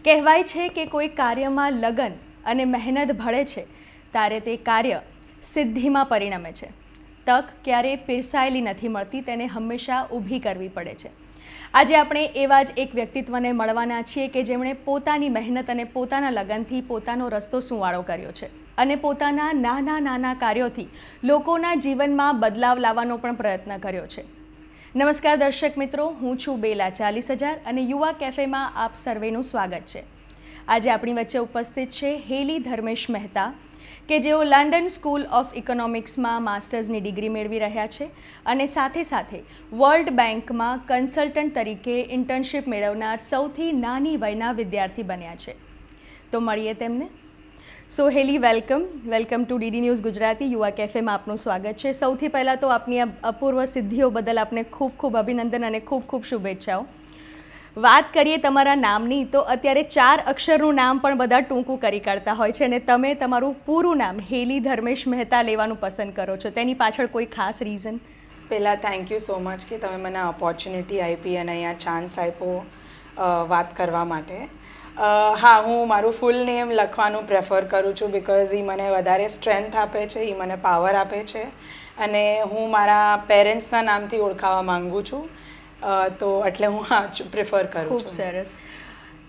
કહેવાય છે કે કોઈ કાર્યમાં લગન અને મહેનત ભળે છે ત્યારે તે કાર્ય સિદ્ધિમાં પરિણમે છે. તક ક્યારેય પીરસાયેલી નથી મળતી, તેને હંમેશા ઊભી કરવી પડે છે. આજે આપણે એવા જ એક વ્યક્તિત્વને મળવાના છીએ કે જેમણે પોતાની મહેનત અને પોતાના લગનથી પોતાનો રસ્તો સુંવાળો કર્યો છે અને પોતાના નાના નાના કાર્યોથી લોકોના જીવનમાં બદલાવ લાવવાનો પણ પ્રયત્ન કર્યો છે. નમસ્કાર દર્શક મિત્રો, હું છું બેલા 40,000 અને યુવા કેફેમાં આપ સર્વેનું સ્વાગત છે. આજે આપણી વચ્ચે ઉપસ્થિત છે હેલી ધર્મેશ મહેતા, કે જેઓ લંડન સ્કૂલ ઓફ ઇકોનોમિક્સમાં માસ્ટર્સની ડિગ્રી મેળવી રહ્યા છે અને સાથે સાથે વર્લ્ડ બેંકમાં કન્સલ્ટન્ટ તરીકે ઇન્ટર્નશિપ મેળવનાર સૌથી નાની વયના વિદ્યાર્થી બન્યા છે. તો મળીએ તેમને. So Heli, welcome to DD news Gujarati. યુવા કેફેમાં આપનું સ્વાગત છે. સૌથી પહેલાં તો આપની આ અપૂર્વ સિદ્ધિઓ બદલ આપને ખૂબ ખૂબ અભિનંદન અને ખૂબ ખૂબ શુભેચ્છાઓ. વાત કરીએ તમારા નામની, તો અત્યારે 4 અક્ષરનું નામ પણ બધા ટૂંકું કરી કાઢતા હોય છે અને તમે તમારું પૂરું નામ હેલી ધર્મેશ મહેતા લેવાનું પસંદ કરો છો. તેની પાછળ કોઈ ખાસ રીઝન? પહેલાં થેન્ક યુ સો મચ કે તમે મને ઓપોર્ચ્યુનિટી આપી અને અહીંયા ચાન્સ આપ્યો વાત કરવા માટે. હા, હું મારું ફૂલ નેમ લખવાનું પ્રેફર કરું છું બિકોઝ એ મને વધારે સ્ટ્રેન્થ આપે છે, એ મને પાવર આપે છે અને હું મારા પેરેન્ટ્સના નામથી ઓળખાવા માગું છું, તો એટલે હું પ્રેફર કરું છું. ખૂબ સરસ.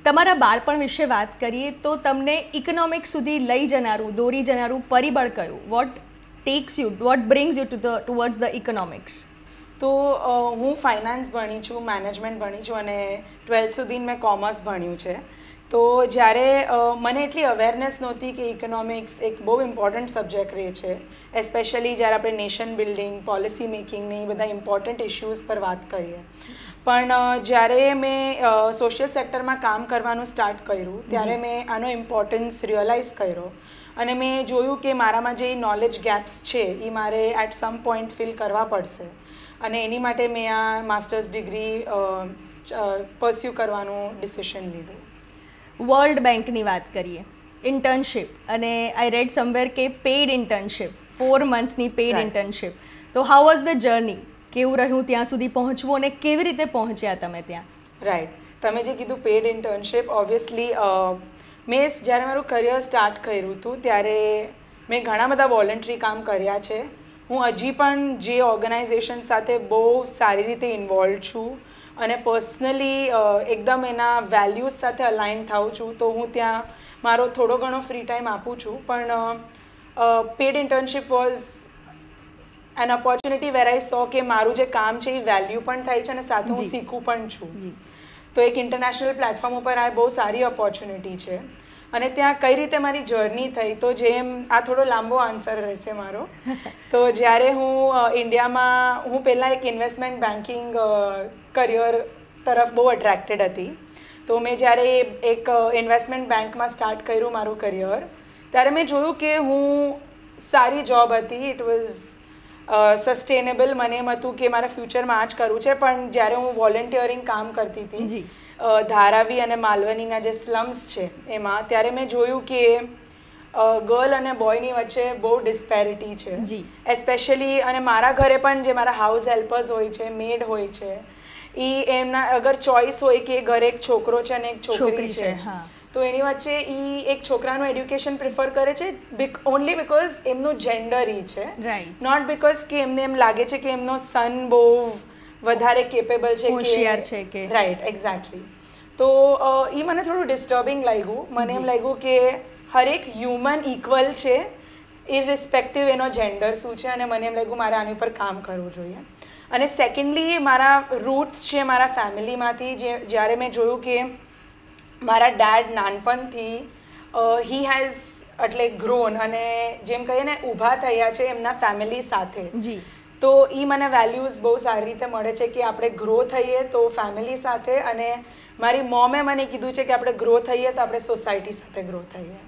તમારા બાળપણ વિશે વાત કરીએ તો તમને ઇકોનોમિક્સ સુધી લઈ જનારું, દોરી જનારું પરિબળ કયું? What brings you towards the economics? તો હું ફાઇનાન્સ ભણી છું, મેનેજમેન્ટ ભણી છું અને 12th સુધી મેં કોમર્સ ભણ્યું છે. તો જ્યારે મને એટલી અવેરનેસ નહોતી કે ઇકોનોમિક્સ એક બહુ ઇમ્પોર્ટન્ટ સબ્જેક્ટ રહે છે, એસ્પેશિયલી જ્યારે આપણે નેશન બિલ્ડિંગ, પોલિસી મેકિંગની બધા ઇમ્પોર્ટન્ટ ઇશ્યુઝ પર વાત કરીએ. પણ જ્યારે મેં સોશિયલ સેક્ટરમાં કામ કરવાનું સ્ટાર્ટ કર્યું ત્યારે મેં આનો ઇમ્પોર્ટન્સ રિયલાઇઝ કર્યો અને મેં જોયું કે મારામાં જે નોલેજ ગેપ્સ છે એ મારે એટ સમ પોઈન્ટ ફિલ કરવા પડશે અને એની માટે મેં આ માસ્ટર્સ ડિગ્રી પરસ્યુ કરવાનું ડિસિશન લીધું. વર્લ્ડ બેંકની વાત કરીએ, ઇન્ટર્નશિપ, અને આઈ રેડ સમવેર કે પેઇડ ઇન્ટર્નશિપ, 4 મંથ્સની પેઇડ ઇન્ટર્નશિપ. તો હાઉ વોઝ ધ જર્ની? કેવું રહ્યું ત્યાં સુધી પહોંચવું અને કેવી રીતે પહોંચ્યા તમે ત્યાં? રાઈટ, તમે જે કીધું પેઇડ ઇન્ટર્નશિપ, ઓબ્વિયસલી મેં જ્યારે મારું કરિયર સ્ટાર્ટ કર્યું હતું ત્યારે મેં ઘણા બધા વોલન્ટરી કામ કર્યા છે. હું હજી પણ જે ઓર્ગેનાઇઝેશન સાથે બહુ સારી રીતે ઇન્વોલ્વ છું અને પર્સનલી એકદમ એના વેલ્યુઝ સાથે અલાઇન થાઉં છું, તો હું ત્યાં મારો થોડો ઘણો ફ્રી ટાઈમ આપું છું. પણ paid internship was an opportunity where I saw કે મારું જે કામ છે એ વેલ્યુ પણ થાય છે અને સાથે હું શીખું પણ છું. તો એક ઇન્ટરનેશનલ પ્લેટફોર્મ ઉપર આ બહુ સારી ઓપોર્ચ્યુનિટી છે. અને ત્યાં કઈ રીતે મારી જર્ની થઈ, તો જેમ આ થોડો લાંબો આન્સર રહેશે મારો. તો જ્યારે હું ઇન્ડિયામાં, હું પહેલાં એક ઇન્વેસ્ટમેન્ટ બેન્કિંગ કરિયર તરફ બહુ અટ્રેક્ટેડ હતી. તો મેં જ્યારે એક ઇન્વેસ્ટમેન્ટ બેંકમાં સ્ટાર્ટ કર્યું મારું કરિયર, ત્યારે મેં જોયું કે હું સારી જોબ હતી, ઇટ વોઝ સસ્ટેનેબલ. મને એમ હતું કે મારા ફ્યુચરમાં આ જ કરવું છે. પણ જ્યારે હું વોલેન્ટિયરિંગ કામ કરતી હતી ધારાવી અને માલવણીના જે સ્લમ્સ છે એમાં, ત્યારે મેં જોયું કે ગર્લ અને બોયની વચ્ચે બહુ ડિસ્પેરિટી છે એસ્પેશિયલી. અને મારા ઘરે પણ જે મારા હાઉસ હેલ્પર્સ હોય છે, મેડ હોય છે, એ એમના અગર ચોઇસ હોય કે ઘરે એક છોકરો છે અને એક છોકરી છે, તો એની વચ્ચે એ એક છોકરાનું એડ્યુકેશન પ્રિફર કરે છે ઓનલી બિકોઝ એમનું જેન્ડર એ છે, નોટ બિકોઝ કે એમને એમ લાગે છે કે એમનો સન બહુ વધારે કેપેબલ છે, હોશિયાર છે કે. Right, exactly. તો એ મને થોડું ડિસ્ટર્બિંગ લાગ્યું. મને એમ લાગ્યું કે હરેક હ્યુમન ઇક્વલ છે ઇરરિસ્પેક્ટિવ એનો જેન્ડર શું છે, અને મને એમ લાગ્યું મારે આની ઉપર કામ કરવું જોઈએ. અને સેકન્ડલી મારા રૂટ્સ છે મારા ફેમિલીમાંથી. જ્યારે મેં જોયું કે મારા ડેડ નાનપણથી હી હેઝ એટલે ગ્રોન અને જેમ કહીએ ને ઊભા થયા છે એમના ફેમિલી સાથે, તો એ મને વેલ્યુઝ બહુ સારી રીતે મળે છે કે આપણે ગ્રો થઈએ તો ફેમિલી સાથે, અને મારી મોમે મને કીધું છે કે આપણે ગ્રો થઈએ તો આપણે સોસાયટી સાથે ગ્રો થઈએ.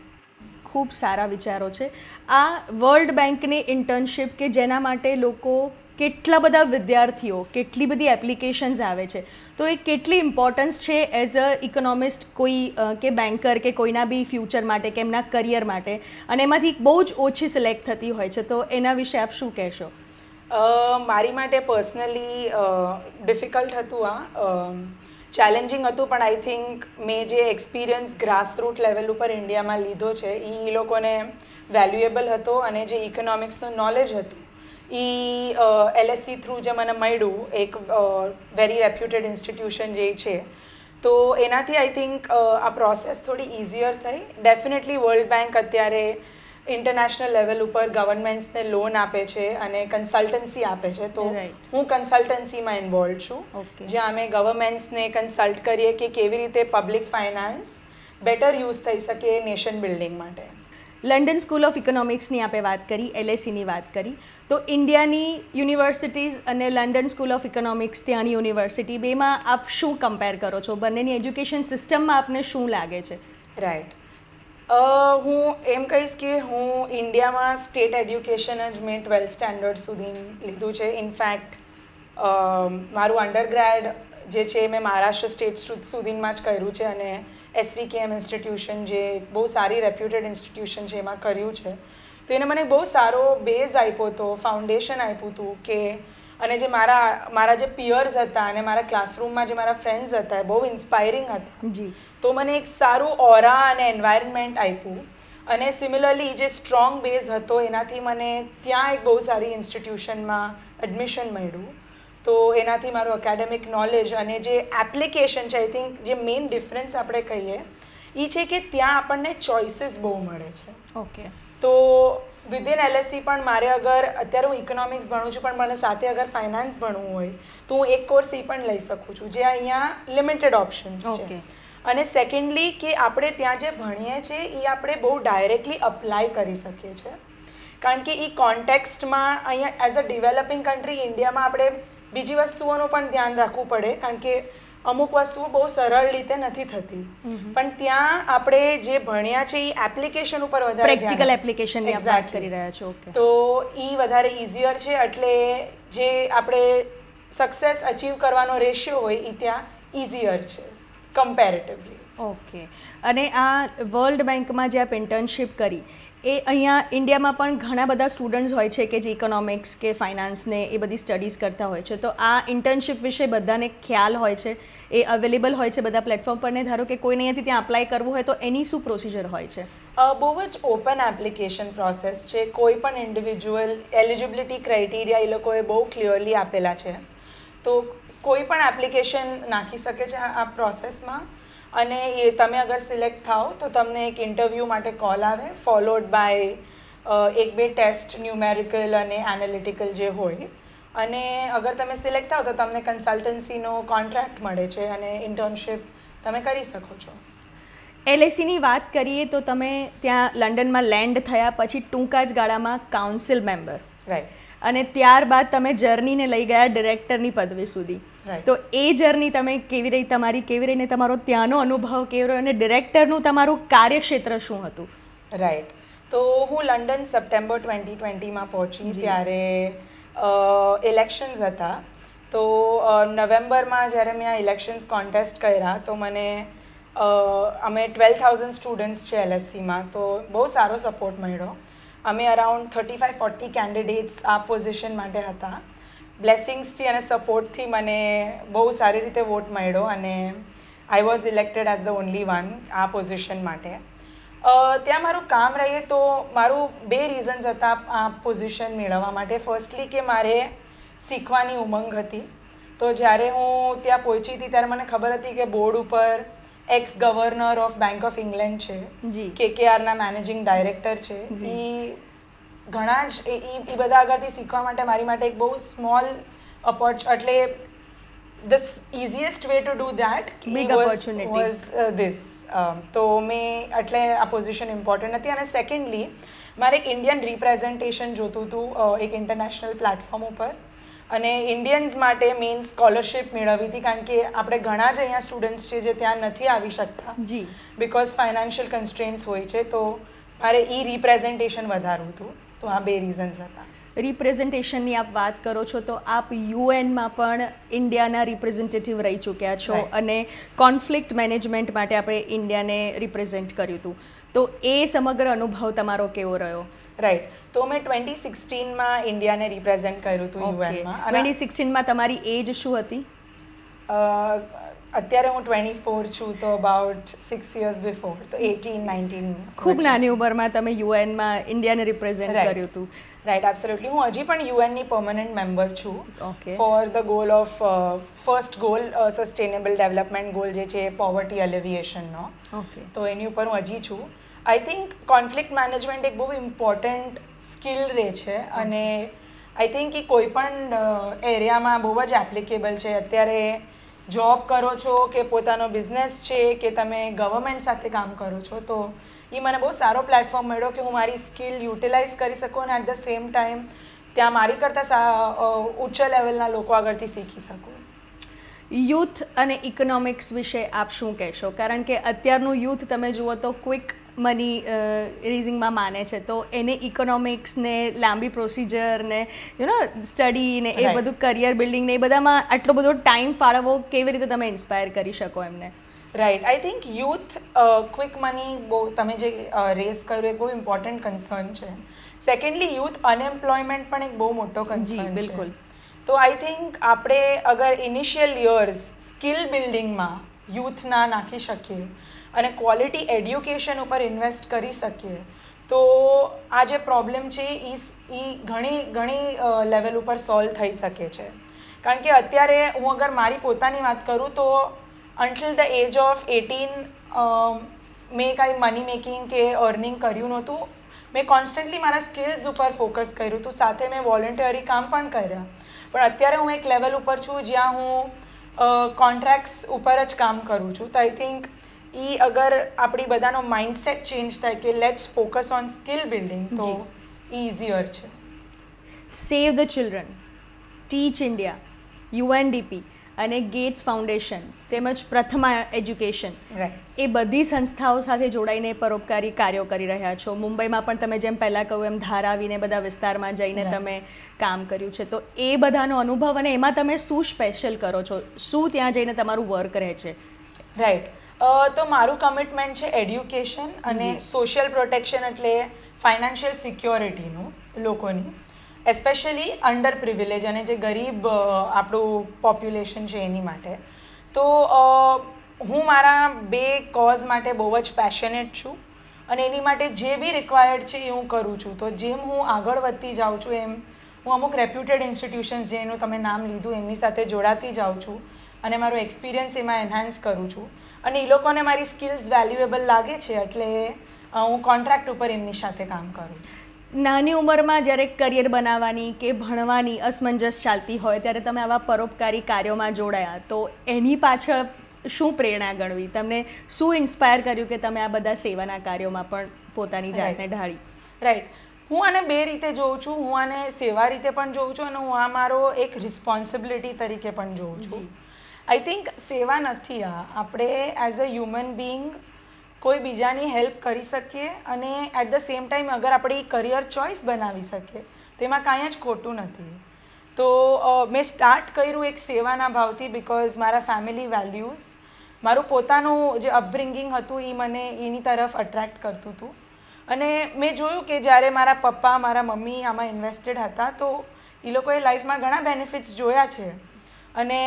ખૂબ સારા વિચારો છે. આ વર્લ્ડ બેંકની ઇન્ટર્નશિપ કે જેના માટે લોકો, કેટલા બધા વિદ્યાર્થીઓ, કેટલી બધી એપ્લિકેશન્સ આવે છે, તો એ કેટલી ઇમ્પોર્ટન્સ છે એઝ અ ઇકોનોમિસ્ટ, કોઈ કે બેન્કર કે કોઈના બી ફ્યુચર માટે કે એમના કરિયર માટે, અને એમાંથી બહુ જ ઓછી સિલેક્ટ થતી હોય છે, તો એના વિશે આપ શું કહેશો? મારી માટે પર્સનલી ડિફિકલ્ટ હતું આ, ચેલેન્જિંગ હતું, પણ આઈ થિંક મેં જે એક્સપિરિયન્સ ગ્રાસરૂટ લેવલ ઉપર ઇન્ડિયામાં લીધો છે એ લોકોને વેલ્યુએબલ હતો, અને જે ઇકોનોમિક્સનું નોલેજ હતું એ LSE થ્રુ જે મને મળ્યું, એક વેરી રેપ્યુટેડ ઇન્સ્ટિટ્યુશન જે છે, તો એનાથી આઈ થિંક આ પ્રોસેસ થોડી ઇઝીયર થઈ. ડેફિનેટલી વર્લ્ડ બેંક અત્યારે ઇન્ટરનેશનલ લેવલ ઉપર ગવર્મેન્ટ્સને લોન આપે છે અને કન્સલ્ટન્સી આપે છે, તો હું કન્સલ્ટન્સીમાં ઇન્વોલ્વ છું, જ્યાં અમે ગવર્મેન્ટ્સને કન્સલ્ટ કરીએ કે કેવી રીતે પબ્લિક ફાઇનાન્સ બેટર યુઝ થઈ શકે નેશન બિલ્ડિંગ માટે. લંડન સ્કૂલ ઓફ ઇકોનોમિક્સની આપણે વાત કરી, LSEની વાત કરી, તો ઇન્ડિયાની યુનિવર્સિટીઝ અને લંડન સ્કૂલ ઓફ ઇકોનોમિક્સ ત્યાંની યુનિવર્સિટી, બેમાં આપ શું કમ્પેર કરો છો? બંનેની એજ્યુકેશન સિસ્ટમમાં આપને શું લાગે છે? રાઈટ, હું એમ કહીશ કે હું ઇન્ડિયામાં સ્ટેટ એડ્યુકેશન જ મેં 12th સ્ટેન્ડર્ડ સુધી લીધું છે. ઇનફેક્ટ મારું અંડરગ્રેડ જે છે મેં મહારાષ્ટ્ર સ્ટેટ સુધીમાં જ કર્યું છે, અને SVKM ઇન્સ્ટિટ્યુશન જે બહુ સારી રેપ્યુટેડ ઇન્સ્ટિટ્યુશન છે એમાં કર્યું છે. તો એને મને બહુ સારો બેઝ આપ્યો હતો, ફાઉન્ડેશન આપ્યું હતું કે, અને જે મારા જે પિયર્સ હતા અને મારા ક્લાસરૂમમાં જે મારા ફ્રેન્ડ્સ હતા એ બહુ ઇન્સ્પાયરિંગ હતા. તો મને એક સારું ઓરા અને એન્વાયરમેન્ટ આપ્યું, અને સિમિલરલી જે સ્ટ્રોંગ બેઝ હતો એનાથી મને ત્યાં એક બહુ સારી ઇન્સ્ટિટ્યુશનમાં એડમિશન મળ્યું. તો એનાથી મારું એકેડેમિક નોલેજ અને જે એપ્લિકેશન છે, આઈ થિંક જે મેઇન ડિફરન્સ આપણે કહીએ એ છે કે ત્યાં આપણને ચોઇસીસ બહુ મળે છે. ઓકે, તો વિધિન LSE પણ મારે અગર અત્યારે હું ઇકોનોમિક્સ ભણું છું, પણ મને સાથે અગર ફાઇનાન્સ ભણવું હોય તો હું એક કોર્સ એ પણ લઈ શકું છું, જે અહીંયા લિમિટેડ ઓપ્શન્સ છે. અને સેકન્ડલી કે આપણે ત્યાં જે ભણીએ છીએ એ આપણે બહુ ડાયરેક્ટલી અપ્લાય કરી શકીએ છીએ, કારણ કે એ કોન્ટેક્સ્ટમાં અહીંયા એઝ અ ડેવલપિંગ કન્ટ્રી ઇન્ડિયામાં આપણે બીજી વસ્તુઓનું પણ ધ્યાન રાખવું પડે, કારણ કે અમુક વસ્તુઓ બહુ સરળ રીતે નથી થતી, પણ ત્યાં આપણે જે ભણ્યા છે એ એપ્લિકેશન ઉપર વધારે પ્રેક્ટિકલ એપ્લિકેશનની વાત કરી રહ્યા છો. તો એ વધારે ઇઝીયર છે, એટલે જે આપણે સક્સેસ અચીવ કરવાનો રેશિયો હોય એ ત્યાં ઇઝીયર છે કમ્પેરેટિવલી. ઓકે, અને આ વર્લ્ડ બેંકમાં જે આપ ઇન્ટર્નશીપ કરી એ અહીંયા ઇન્ડિયામાં પણ ઘણા બધા સ્ટુડન્ટ્સ હોય છે કે જે ઇકોનોમિક્સ કે ફાઇનાન્સને એ બધી સ્ટડીઝ કરતા હોય છે, તો આ ઇન્ટર્નશીપ વિશે બધાને ખ્યાલ હોય છે, એ અવેલેબલ હોય છે બધા પ્લેટફોર્મ પર ને? ધારો કે કોઈને અહીંયાથી ત્યાં અપ્લાય કરવું હોય તો એની શું પ્રોસિજર હોય છે? બહુ જ ઓપન એપ્લિકેશન પ્રોસેસ છે. કોઈ પણ ઇન્ડિવિજ્યુઅલ એલિજિબિલિટી ક્રાઇટેરિયા એ લોકોએ બહુ ક્લિયરલી આપેલા છે, તો કોઈ પણ એપ્લિકેશન નાખી શકે છે આ પ્રોસેસમાં, અને એ તમે અગર સિલેક્ટ થાઓ તો તમને એક ઇન્ટરવ્યૂ માટે કોલ આવે, ફોલોડ બાય 1-2 ટેસ્ટ ન્યુમેરિકલ અને એનાલિટિકલ જે હોય, અને અગર તમે સિલેક્ટ થાઓ તો તમને કન્સલ્ટન્સીનો કોન્ટ્રાક્ટ મળે છે અને ઇન્ટર્નશીપ તમે કરી શકો છો. LSEની વાત કરીએ તો તમે ત્યાં લંડનમાં લેન્ડ થયા પછી ટૂંકા જ ગાળામાં કાઉન્સિલ મેમ્બર, રાઈટ, અને ત્યારબાદ તમે જર્નીને લઈ ગયા ડિરેક્ટરની પદવી સુધી. તો એ જર્ની તમે કેવી રહીને તમારો ત્યાંનો અનુભવ કેવો રહ્યો, અને ડિરેક્ટરનું તમારું કાર્યક્ષેત્ર શું હતું? રાઈટ, તો હું લંડન સપ્ટેમ્બર 2020માં પહોંચી, ત્યારે ઇલેક્શન્સ હતા. તો નવેમ્બરમાં જ્યારે મેં આ ઇલેક્શન્સ કોન્ટેસ્ટ કર્યા તો મને અમે 12,000 સ્ટુડન્ટ્સ છે LSEમાં, તો બહુ સારો સપોર્ટ મળ્યો. અમે અરાઉન્ડ 35-40 કેન્ડિડેટ્સ આ પોઝિશન માટે હતા. બ્લેસિંગ્સથી અને સપોર્ટથી મને બહુ સારી રીતે વોટ મળ્યો, અને I was elected as the only one આ પોઝિશન માટે. ત્યાં મારું કામ રહીએ તો મારું 2 રીઝન્સ હતા આ પોઝિશન મેળવવા માટે. ફર્સ્ટલી કે મારે શીખવાની ઉમંગ હતી, તો જ્યારે હું ત્યાં પહોંચી હતી ત્યારે મને ખબર હતી કે બોર્ડ ઉપર x governor of bank of England છે, KKRના મેનેજિંગ ડાયરેક્ટર છે, એ ઘણા જ એ બધા આગળથી શીખવા માટે મારી માટે એક બહુ સ્મોલ એટલે the easiest way to do that big opportunity was this. તો મેં એટલે આ પોઝિશન ઇમ્પોર્ટન્ટ હતી. અને સેકન્ડલી મારે એક ઇન્ડિયન રિપ્રેઝન્ટેશન જોતું હતું એક ઇન્ટરનેશનલ પ્લેટફોર્મ ઉપર, અને ઇન્ડિયન્સ માટે મેઇન સ્કોલરશિપ મેળવવી હતી, કારણ કે આપણે ઘણા જ અહીંયા સ્ટુડન્ટ્સ છે જે ત્યાં નથી આવી શકતા બિકોઝ ફાઇનાન્શિયલ કન્સ્ટ્રેન્ટ્સ હોય છે, તો મારે એ રિપ્રેઝન્ટેશન વધારવું હતું. તો આ 2 રીઝન્સ હતા. રિપ્રેઝન્ટેશનની આપ વાત કરો છો તો આપ UN પણ ઇન્ડિયાના રિપ્રેઝેન્ટેટિવ રહી ચૂક્યા છો, અને કોન્ફ્લિક્ટ મેનેજમેન્ટ માટે આપણે ઇન્ડિયાને રિપ્રેઝેન્ટ કર્યું હતું, તો એ સમગ્ર અનુભવ તમારો કેવો રહ્યો? રાઈટ, તો મેં 2016માં ઇન્ડિયાને રિપ્રેઝેન્ટ કર્યું હતું UN માં. 2016માં તમારી એજ શું હતી? અત્યારે હું 24 છું, તો અબાઉટ 6 years બિફોર, તો 18-19. ખૂબ નાની ઉંમરમાં તમે યુએનમાં ઇન્ડિયાને રિપ્રેઝેન્ટ કર્યું હતું. Right, absolutely. હું હજી પણ યુએનની પરમનન્ટ મેમ્બર છું. Okay. For the goal of first goal sustainable development goal જે છે પોવર્ટી એલિવિએશનનો. ઓકે. તો એની ઉપર હું હજી છું. આઈ થિંક કોન્ફ્લિક્ટ મેનેજમેન્ટ એક બહુ ઇમ્પોર્ટન્ટ સ્કિલ રહે છે, અને આઈ થિંક એ કોઈ પણ એરિયામાં બહુ જ એપ્લિકેબલ છે. અત્યારે જોબ કરો છો કે પોતાનો બિઝનેસ છે કે તમે ગવર્મેન્ટ સાથે કામ કરો છો, તો એ મને બહુ સારો પ્લેટફોર્મ મળ્યો કે હું મારી સ્કિલ યુટિલાઇઝ કરી શકું અને એટ ધ સેમ ટાઈમ ત્યાં મારી કરતાં ઉચ્ચ લેવલના લોકો આગળથી શીખી શકું. યુથ અને ઇકોનોમિક્સ વિશે આપ શું કહેશો? કારણ કે અત્યારનું યુથ તમે જુઓ તો ક્વિક મની રેઝિંગમાં માને છે, તો એને ઇકોનોમિક્સને લાંબી પ્રોસિજર ને સ્ટડી ને એ બધું કરિયર બિલ્ડિંગ ને એ બધામાં આટલો બધો ટાઈમ ફાળવવો કેવી રીતે તમે ઇન્સ્પાયર કરી શકો એમને? Right, I think youth quick money બહુ તમે જે રેઝ કર્યું એ બહુ ઇમ્પોર્ટન્ટ કન્સર્ન છે. સેકન્ડલી યુથ અનએમ્પ્લોયમેન્ટ પણ એક બહુ મોટો કન્સર્ન છે. બિલકુલ. તો આઈ થિંક આપણે અગર ઇનિશિયલ યર્સ સ્કિલ બિલ્ડિંગમાં યુથના નાખી શકીએ અને ક્વોલિટી એડ્યુકેશન ઉપર ઇન્વેસ્ટ કરી શકીએ, તો આ જે પ્રોબ્લેમ છે એ ઘણી લેવલ ઉપર સોલ્વ થઈ શકે છે. કારણ કે અત્યારે હું અગર મારી પોતાની વાત કરું તો until the age of 18 મેં કાંઈ મની મેકિંગ કે અર્નિંગ કર્યું નહોતું. મેં કોન્સ્ટન્ટલી મારા સ્કિલ્સ ઉપર ફોકસ કર્યું હતું, સાથે મેં વોલન્ટિયરી કામ પણ કર્યા. પણ અત્યારે હું એક લેવલ ઉપર છું જ્યાં હું કોન્ટ્રાક્ટ્સ ઉપર જ કામ કરું છું. તો આઈ થિંક અગર આપણી બધાનો માઇન્ડસેટ ચેન્જ થાય કે let's focus on skill building, તો ઇઝીયર છે. સેવ the children, teach India, UNDP અને ગેટ્સ ફાઉન્ડેશન તેમજ પ્રથમા એજ્યુકેશન, એ બધી સંસ્થાઓ સાથે જોડાઈને પરોપકારી કાર્યો કરી રહ્યા છો. મુંબઈમાં પણ તમે જેમ પહેલાં કહ્યું એમ ધારાવીને બધા વિસ્તારમાં જઈને તમે કામ કર્યું છે, તો એ બધાનો અનુભવ અને એમાં તમે શું સ્પેશિયલ કરો છો? શું ત્યાં જઈને તમારું વર્ક રહે છે? રાઈટ, તો મારું કમિટમેન્ટ છે એડ્યુકેશન અને સોશિયલ પ્રોટેક્શન, એટલે ફાઇનાન્શિયલ સિક્યોરિટીનું લોકોની, એસ્પેશિયલી અંડર પ્રિવિલેજ અને જે ગરીબ આપણું પોપ્યુલેશન છે એની માટે. તો હું મારા બે કોઝ માટે બહુ જ પેશનેટ છું અને એની માટે જે બી રિક્વાયર્ડ છે એ હું કરું છું. તો જેમ હું આગળ વધતી જાઉં છું એમ હું અમુક રેપ્યુટેડ ઇન્સ્ટિટ્યુશન્સ જેનું તમે નામ લીધું એમની સાથે જોડાતી જાઉં છું અને મારો એક્સપિરિયન્સ એમાં એન્હાન્સ કરું છું. અને એ લોકોને મારી સ્કિલ્સ વેલ્યુએબલ લાગે છે એટલે હું કોન્ટ્રાક્ટ ઉપર એમની સાથે કામ કરું. નાની ઉંમરમાં જ્યારે કરિયર બનાવવાની કે ભણવાની અસમંજસ ચાલતી હોય ત્યારે તમે આવા પરોપકારી કાર્યોમાં જોડાયા, તો એની પાછળ શું પ્રેરણા ગણવી? તમને શું ઇન્સ્પાયર કર્યું કે તમે આ બધા સેવાના કાર્યોમાં પણ પોતાની જાતને ઢાળી? રાઈટ, હું આને બે રીતે જોઉં છું. હું આને સેવા રીતે પણ જોઉં છું અને હું આ મારો એક રિસ્પોન્સિબિલિટી તરીકે પણ જોઉં છું. આઈ થિંક સેવા નથી, આપણે એઝ અ હ્યુમન બિંગ કોઈ બીજાની હેલ્પ કરી શકીએ અને એટ ધ સેમ ટાઈમ અગર આપણી કરિયર ચોઇસ બનાવી શકીએ તો એમાં કાંઈ જ ખોટું નથી. તો મેં સ્ટાર્ટ કર્યું એક સેવાના ભાવથી, બિકોઝ મારા ફેમિલી વેલ્યુઝ, મારું પોતાનું જે અપબ્રિંગિંગ હતું એ મને એની તરફ અટ્રેક્ટ કરતું હતું. અને મેં જોયું કે જ્યારે મારા પપ્પા મારા મમ્મી આમાં ઇન્વેસ્ટેડ હતા તો એ લોકોએ લાઈફમાં ઘણા બેનિફિટ્સ જોયા છે અને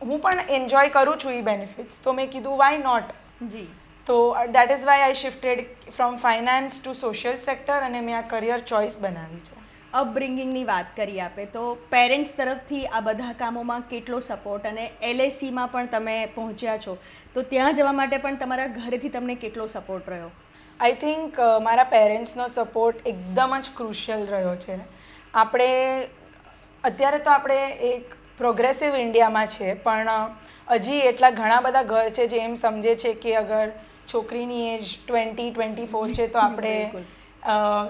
હું પણ એન્જોય કરું છું એ બેનિફિટ્સ. તો મેં કીધું વાય નોટ. જી. તો that is why I shifted from finance to social sector અને મેં આ કરિયર ચોઇસ બનાવી છે. અપબ્રિંગિંગની વાત કરી આપે, તો પેરેન્ટ્સ તરફથી આ બધા કામોમાં કેટલો સપોર્ટ, અને LACમાં પણ તમે પહોંચ્યા છો તો ત્યાં જવા માટે પણ તમારા ઘરેથી તમને કેટલો સપોર્ટ રહ્યો? આઈ થિંક મારા પેરેન્ટ્સનો સપોર્ટ એકદમ જ ક્રુશિયલ રહ્યો છે. અત્યારે તો આપણે એક પ્રોગ્રેસિવ ઇન્ડિયામાં છે, પણ હજી એટલા ઘણા બધા ઘર છે જે એમ સમજે છે કે અગર છોકરીની એજ 20-24 છે તો આપણે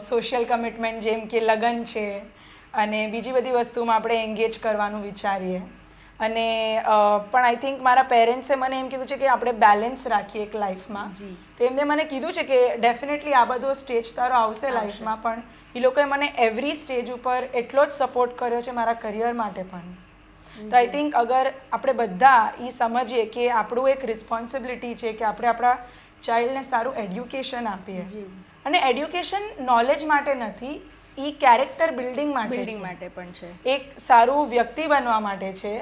સોશિયલ કમિટમેન્ટ જેમ કે લગ્ન છે અને બીજી બધી વસ્તુમાં આપણે એન્ગેજ કરવાનું વિચારીએ. અને પણ આઈ થિંક મારા પેરેન્ટ્સે મને એમ કીધું છે કે આપણે બેલેન્સ રાખીએ એક લાઈફમાં. તો એમને મને કીધું છે કે ડેફિનેટલી આ બધો સ્ટેજ તારો આવશે લાઈફમાં, પણ એ લોકોએ મને એવરી સ્ટેજ ઉપર એટલો જ સપોર્ટ કર્યો છે મારા કરિયર માટે પણ. તો આઈ થિંક અગર આપણે બધા એ સમજીએ કે આપણું એક રિસ્પોન્સિબિલિટી છે કે આપણે આપણા ચાઇલ્ડને સારું એડ્યુકેશન આપીએ. અને એડ્યુકેશન નોલેજ માટે નથી, એ કેરેક્ટર બિલ્ડિંગ માટે પણ છે, એક સારું વ્યક્તિ બનવા માટે છે.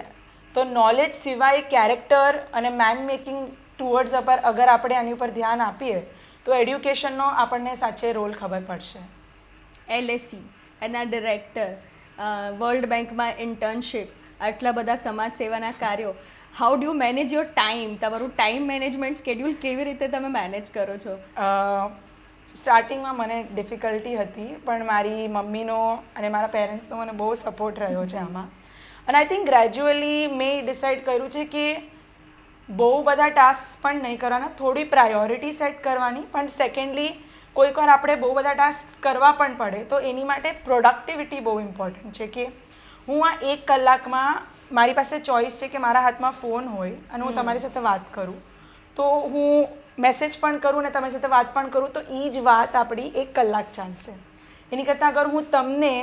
તો નોલેજ સિવાય કેરેક્ટર અને મેન મેકિંગ ટુવર્ડ્સ પર અગર આપણે આની ઉપર ધ્યાન આપીએ તો એડ્યુકેશનનો આપણને સાચે રોલ ખબર પડશે. LSE એના ડિરેક્ટર, વર્લ્ડ બેંકમાં ઇન્ટર્નશિપ, આટલા બધા સમાજ સેવાના કાર્યો, how do you manage your time? તમારું ટાઈમ મેનેજમેન્ટ સ્કેડ્યુલ કેવી રીતે તમે મેનેજ કરો છો? સ્ટાર્ટિંગમાં મને ડિફિકલ્ટી હતી, પણ મારી મમ્મીનો અને મારા પેરેન્ટ્સનો મને બહુ સપોર્ટ રહ્યો છે આમાં. અને આઈ થિંક ગ્રેજ્યુઅલી મેં ડિસાઇડ કર્યું છે કે બહુ બધા ટાસ્ક પણ નહીં કરવાના, થોડી પ્રાયોરિટી સેટ કરવાની. પણ સેકન્ડલી કોઈક વાર આપણે બહુ બધા ટાસ્ક કરવા પણ પડે, તો એની માટે પ્રોડક્ટિવિટી બહુ ઇમ્પોર્ટન્ટ છે. કે હું આ 1 કલાકમાં મારી પાસે ચોઈસ છે કે મારા હાથમાં ફોન હોય અને હું તમારી સાથે વાત કરું, તો હું મેસેજ પણ કરું ને તમારી સાથે વાત પણ કરું, તો એ જ વાત આપણી 1 કલાક ચાલશે. એની કરતાં અગર હું તમને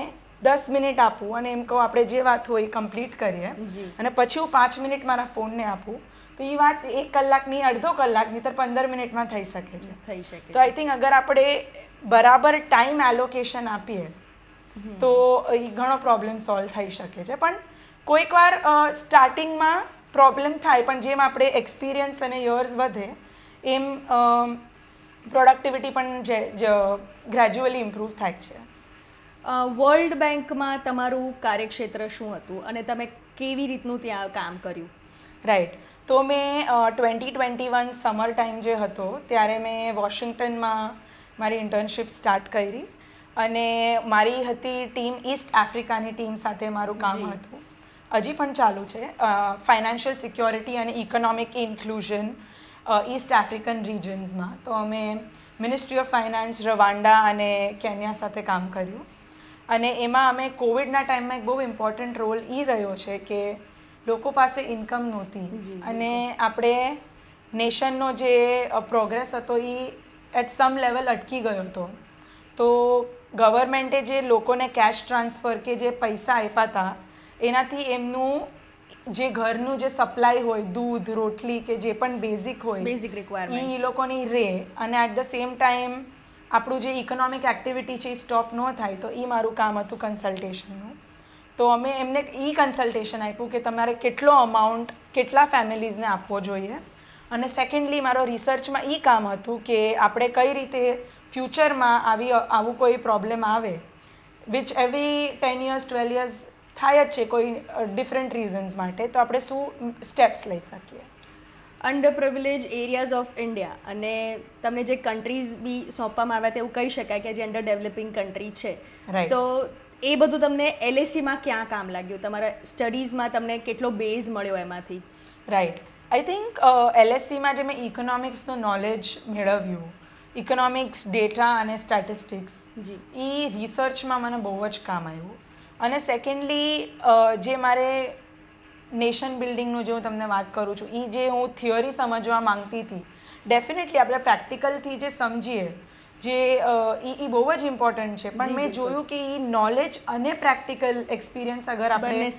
10 મિનિટ આપું અને એમ કહું આપણે જે વાત હોય એ કમ્પ્લીટ કરીએ અને પછી હું 5 મિનિટ મારા ફોનને આપું, તો એ વાત 1 કલાકની, અડધો કલાકની તો 15 મિનિટમાં થઈ શકે છે. તો આઈ થિંક અગર આપણે બરાબર ટાઈમ એલોકેશન આપીએ તો એ ઘણો પ્રોબ્લેમ સોલ્વ થઈ શકે છે. પણ કોઈક વાર સ્ટાર્ટિંગમાં પ્રોબ્લેમ થાય, પણ જેમ આપણે એક્સપિરિયન્સ અને યર્સ વધે એમ પ્રોડક્ટિવિટી પણ ગ્રેજ્યુઅલી ઇમ્પ્રૂવ થાય છે. વર્લ્ડ બેંકમાં તમારું કાર્યક્ષેત્ર શું હતું અને તમે કેવી રીતનું ત્યાં કામ કર્યું? રાઈટ. તો મેં 2021 સમર ટાઈમ જે હતો ત્યારે મેં વોશિંગ્ટનમાં મારી ઇન્ટર્નશિપ સ્ટાર્ટ કરી અને મારી હતી ટીમ ઈસ્ટ આફ્રિકાની ટીમ સાથે મારું કામ હતું. હજી પણ ચાલુ છે. ફાઇનાન્શિયલ સિક્યોરિટી અને ઇકોનોમિક ઇન્ક્લુઝન ઈસ્ટ આફ્રિકન રિજન્સમાં. તો અમે મિનિસ્ટ્રી ઓફ ફાઇનાન્સ, રવાન્ડા અને કેન્યા સાથે કામ કર્યું. અને એમાં અમે કોવિડના ટાઈમમાં એક બહુ ઇમ્પોર્ટન્ટ રોલ એ રહ્યો છે કે લોકો પાસે ઇન્કમ નહોતી અને આપણે નેશનનો જે પ્રોગ્રેસ હતો એ એટ સમ લેવલ અટકી ગયો હતો. તો ગવર્મેન્ટે જે લોકોને કેશ ટ્રાન્સફર કે જે પૈસા આપ્યા હતા એનાથી એમનું જે ઘરનું જે સપ્લાય હોય, દૂધ, રોટલી કે જે પણ બેઝિક હોય એ લોકોની રહે, અને એટ ધ સેમ ટાઈમ આપણું જે ઇકોનોમિક એક્ટિવિટી છે એ સ્ટોપ ન થાય. તો એ મારું કામ હતું કન્સલ્ટેશનનું. તો અમે એમને એ કન્સલ્ટેશન આપ્યું કે તમારે કેટલો અમાઉન્ટ કેટલા ફેમિલીઝને આપવો જોઈએ. અને સેકન્ડલી મારો રિસર્ચમાં એ કામ હતું કે આપણે કઈ રીતે ફ્યુચરમાં આવું કોઈ પ્રોબ્લેમ આવે, વિચ એવરી 10 years 12 years થાય જ છે કોઈ ડિફરન્ટ રીઝન્સ માટે, તો આપણે શું સ્ટેપ્સ લઈ શકીએ. Under privilege areas of India, અને તમને જે કન્ટ્રીઝ બી સોંપવામાં આવ્યા તેવું કહી શકાય કે જે અંડર ડેવલપિંગ કન્ટ્રી છે. તો એ બધું તમને LSEમાં ક્યાં કામ લાગ્યું? તમારા સ્ટડીઝમાં તમને કેટલો બેઝ મળ્યો એમાંથી? રાઈટ. આઈ થિંક LSEમાં જે મેં ઇકોનોમિક્સનું નોલેજ મેળવ્યું, ઇકોનોમિક્સ, ડેટા અને સ્ટેટિસ્ટિક્સ, એ રિસર્ચમાં મને બહુ જ કામ આવ્યું. અને સેકન્ડલી જે મારે નેશન બિલ્ડિંગનું જે હું તમને વાત કરું છું, એ જે હું થિયરી સમજવા માંગતી હતી, ડેફિનેટલી આપણે પ્રેક્ટિકલથી જે સમજીએ જે એ બહુ જ ઇમ્પોર્ટન્ટ છે. પણ મેં જોયું કે એ નોલેજ અને પ્રેક્ટિકલ એક્સપિરિયન્સ અગર આપણે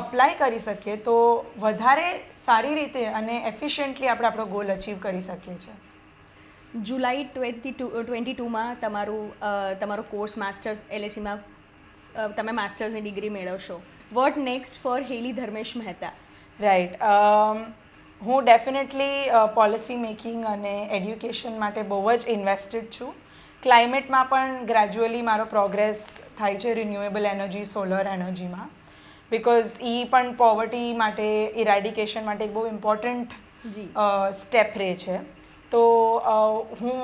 અપ્લાય કરી શકીએ તો વધારે સારી રીતે અને એફિશિયન્ટલી આપણે આપણો ગોલ અચીવ કરી શકીએ છીએ. જુલાઈ 2022માં તમારો કોર્સ માસ્ટર્સ LSEમાં તમે માસ્ટર્સની ડિગ્રી મેળવશો. વોટ નેક્સ્ટ ફોર હેલી ધર્મેશ મહેતા? રાઈટ. હું ડેફિનેટલી પોલિસી મેકિંગ અને એડ્યુકેશન માટે બહુ જ ઇન્વેસ્ટેડ છું. ક્લાઇમેટમાં પણ ગ્રેજ્યુઅલી મારો પ્રોગ્રેસ થાય છે રિન્યુએબલ એનર્જી, સોલર એનર્જીમાં, બિકોઝ એ પણ પોવર્ટી માટે, ઇરેડિકેશન માટે એક બહુ ઇમ્પોર્ટન્ટ સ્ટેપ રહે છે. તો હું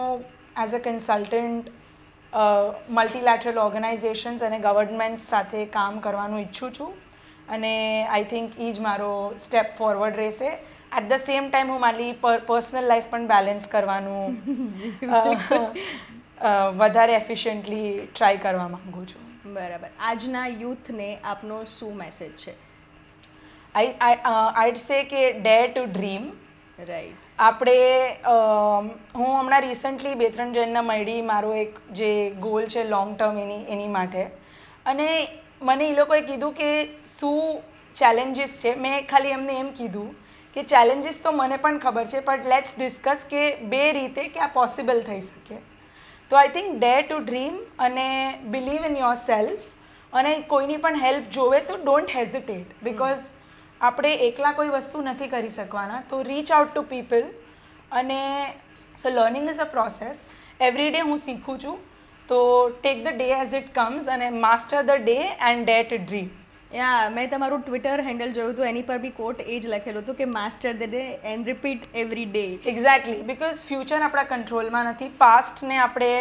એઝ અ કન્સલ્ટન્ટ મલ્ટીલેટરલ ઓર્ગેનાઇઝેશન્સ અને ગવર્મેન્ટ્સ સાથે કામ કરવાનું ઈચ્છું છું અને આઈ થિંક એ જ મારો સ્ટેપ ફોરવર્ડ રહેશે. એટ ધ સેમ ટાઈમ હું મારી પર્સનલ લાઈફ પણ બેલેન્સ કરવાનું વધારે એફિશિયન્ટલી ટ્રાય કરવા માગું છું. બરાબર. આજના યુથને આપનો શું મેસેજ છે? આઈડ સે કે ડેર ટુ ડ્રીમ. રાઈટ. આપણે હું હમણાં રિસન્ટલી 2-3 જણને મળી, મારો એક જે ગોલ છે લોંગ ટર્મ એની માટે, અને મને એ લોકોએ કીધું કે શું ચેલેન્જીસ છે. મેં ખાલી એમને એમ કીધું કે ચેલેન્જીસ તો મને પણ ખબર છે, પણ લેટ્સ ડિસ્કસ કે 2 રીતે કે આ પોસિબલ થઈ શકે. તો I think dare to dream અને બિલીવ ઇન યોર સેલ્ફ, અને કોઈની પણ હેલ્પ જોવે તો ડોન્ટ હેઝિટેટ, બિકોઝ આપણે એકલા કોઈ વસ્તુ નથી કરી શકવાના, તો rich out to people. And so learning is a process. Every day હું શીખું છું, તો take the day as it comes અને master the day and dare to dream. મેં તમારું ટ્વિટર હેન્ડલ જોયું હતું, એની પર બી કોટ એ જ લખેલું હતું કે master the day and repeat every day. Exactly, because future આપણા કંટ્રોલમાં નથી. પાસ્ટને આપણે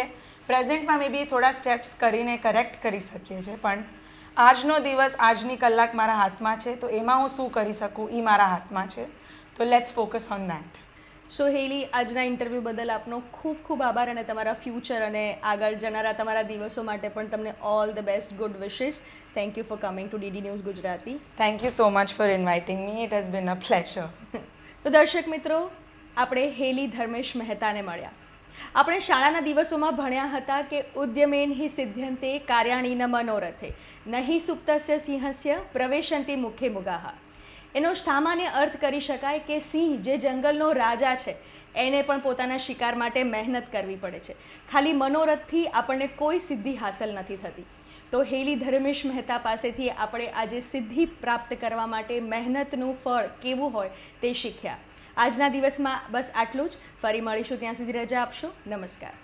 પ્રેઝન્ટમાં મે બી થોડા સ્ટેપ્સ કરીને કરેક્ટ કરી શકીએ છીએ, પણ આજનો દિવસ, આજની કલાક મારા હાથમાં છે, તો એમાં હું શું કરી શકું એ મારા હાથમાં છે. તો લેટ્સ ફોકસ ઓન દેટ. સો હેલી, આજના ઇન્ટરવ્યૂ બદલ આપનો ખૂબ ખૂબ આભાર, અને તમારા ફ્યુચર અને આગળ જનારા તમારા દિવસો માટે પણ તમને all the best, good wishes. Thank you for coming to DD news Gujarati. Thank you so much for inviting me. It has been a pleasure. તો દર્શક મિત્રો, આપણે હેલી ધર્મેશ મહેતાને મળ્યા. આપણે શાળાના દિવસોમાં ભણ્યા હતા કે ઉદ્યમેન હિ સિદ્ધ્યંતે કાર્યાણીન મનોરથે નહીં સુપ્તસ્ય સિંહસ્ય પ્રવેશંતિ મુખે મુગાહ. એનો સામાન્ય અર્થ કરી શકાય કે સિંહ જે જંગલનો રાજા છે, એને પણ પોતાના શિકાર માટે મહેનત કરવી પડે છે. ખાલી મનોરથથી આપણને કોઈ સિદ્ધિ હાંસલ નથી થતી. તો હેલી ધર્મેશ મહેતા પાસેથી આપણે આજે સિદ્ધિ પ્રાપ્ત કરવા માટે મહેનતનું ફળ કેવું હોય તે શીખ્યા. આજના દિવસમાં બસ આટલું જ. ફરી મળીશું, ત્યાં સુધી રજા આપશો. નમસ્કાર.